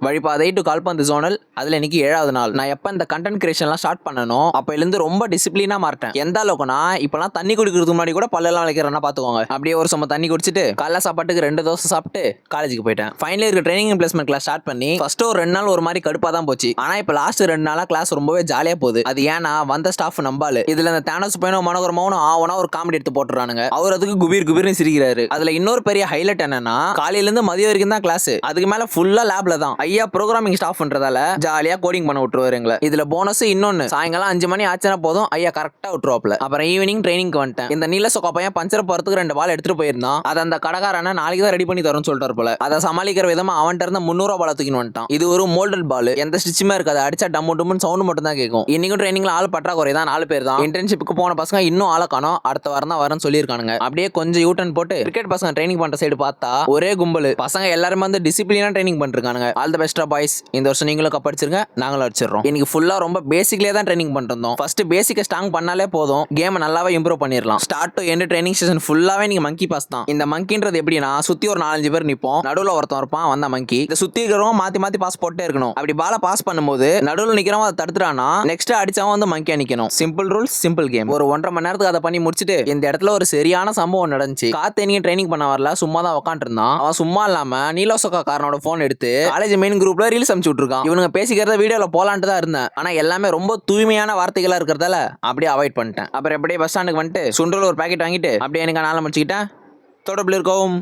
வழிபாதை to கால்பந்து zonal. அதுல இன்னைக்கு 7வது நாள். நான் எப்ப இந்த கண்டென்ட் கிரியேஷன்லாம் ஸ்டார்ட் பண்ணனும் அப்பையில இருந்து ரொம்ப டிசிப்ளினா மாறிட்டேன். எந்த அளவுக்குனா இப்பலாம் தண்ணி குடிக்கிறதுக்கு முன்னாடி கூட பல்லெல்லாம் விளக்குறேன்னா பாத்துக்கோங்க. அப்படியே ஒரு சம தண்ணி குடிச்சிட்டு காலைல சாப்பாட்டுக்கு 2 தோசை சாப்பிட்டு காலேஜுக்கு போயிட்டேன். Final year training and placement class start பண்ணி ஃபர்ஸ்ட் ஒரு 2 நாள் ஒரு மாதிரி கடுப்பா தான் போச்சு. ஆனா இப்ப லாஸ்ட் 2 நாளா கிளாஸ் ரொம்பவே ஜாலியா போகுது. அது ஏன்னா வந்த ஸ்டாஃப் நம்பாலு. இதுல இந்த தேனோஸ் பையனும் மனோகரமாவும் ஆவனா ஒரு காமெடி எடுத்து போட்டுறானுங்க. அவர் அதுக்கு குபீர் குபீர்னு சிரிக்கிறாரு. அதுல இன்னொரு பெரிய ஹைலைட் என்னன்னா காலையில இருந்து மதியம் வரைக்கும் தான் கிளாஸ். அதுக்கு மேல ஃபுல்லா லேப்ல தான். ஐயா ப்ரோகிராமிங் ஸ்டாஃப்ன்றதால ஜாலியா கோடிங் பண்ண விட்டுருவாருங்களே. இதுல போனஸ் இன்னொன்னு, சாயங்காலம் 5 மணி ஆச்சுனா போதும் ஐயா கரெக்டா விட்டுருவாப்ல. அப்புறம் ஈவினிங் ட்ரைனிங்க்கு வந்துட்டேன். இந்த நீல சொக்கா பையன் பஞ்சர் போறதுக்கு 2 பால் எடுத்துட்டு போயிருந்தான். அதை அந்த கடைக்காரன நாளைக்கு தான் ரெடி பண்ணி தரும்னு சொல்லிட்டாரு போல. அதை சமாளிக்கிற விதமா அவன்கிட்ட இருந்த 300 பால் தூக்கின்னு வந்துட்டான். இது ஒரு மோல்டட் பால், எந்த ஸ்டிச்சுமே இருக்காது. அடிச்சா டம்மு டம்முன்னு சவுண்ட் மட்டும் தான் கேட்கும். இன்னைக்கும் ட்ரைனிங்ல ஆள் பற்றாக்குறை தான், 4 பேர் தான். இன்டர்ன்ஷிப்புக்கு போன பசங்க இன்னும் ஆள காணோம். அடுத்த வாரம் தான் வரேன்னு சொல்லியிருக்கானுங்க. அப்படியே கொஞ்சம் யூட்டன் போட்டு கிரிக்கெட் பசங்க ட்ரைனிங் பண்ற சைடு பார்த்தா ஒரே கும்பல். பசங்க எல்லாரும் வந்து டிசிப்ளினா ட்ரைனிங் பண்ணிருக்கானுங்க. All the best boys. இந்த வருஷம் நீங்களும் கப் அடிச்சிருங்க, நாங்களும் அடிச்சிடுறோம். இன்னைக்கு ஃபுல்லா ரொம்ப பேசிக்லயே தான் ட்ரைனிங் பண்ணிட்டு இருந்தோம். ஃபர்ஸ்ட் பேசிக்க ஸ்ட்ராங் பண்ணாலே போதும், கேம் நல்லாவே இம்ப்ரூவ் பண்ணிடலாம். Start to end training session ஃபுல்லாவே நீங்க மங்கி பாஸ் தான். இந்த மங்கின்றது எப்படின்னா சுத்தி ஒரு 4-5 பேர் நிப்போம். நடுவுல ஒருத்தன் இருப்பான், வந்த மங்கி. இந்த சுத்தி இருக்கிறவங்க மாத்தி மாத்தி பாஸ் போட்டே இருக்கணும். அப்படி பால பாஸ் பண்ணும்போது நடுவுல நிக்கிறவன் அதை தடுத்துறானா நெக்ஸ்ட் அடிச்சவன் வந்து மங்கியா நிக்கணும். Simple rules, simple game. ஒரு 1.5 மணி நேரத்துக்கு அதை பண்ணி முடிச்சுட்டு இந்த இடத்துல ஒரு சரியான சம்பவம் நடந்துச்சு. காத்தேனியும் ட்ரைனிங் பண்ண வரல, சும்மா தான் உட்காந்துட்டு இருந்தான். அவன் சும்மா இல்லாம நீலோசோக்கா காரனோட போன் எடுத்து காலேஜ் மெயின் குரூப்ல ரீல்ஸ் அனுப்பிச்சு விட்டுருக்கான். இவனுங்க பேசிக்கிறத வீடியோல போலான்ட்டு தான் இருந்தேன். ஆனா எல்லாமே ரொம்ப தூய்மையான வார்த்தைகளா இருக்கிறதால அப்படியே அவாய்ட் பண்ணிட்டேன். அப்புறம் எப்படியே பஸ் ஸ்டாண்டுக்கு வந்துட்டு சுண்டல் ஒரு பாக்கெட் வாங்கிட்டு அப்படியே எனக்கு நாளை முடிச்சுக்கிட்டேன். தொடர்பில் இருக்கவும்.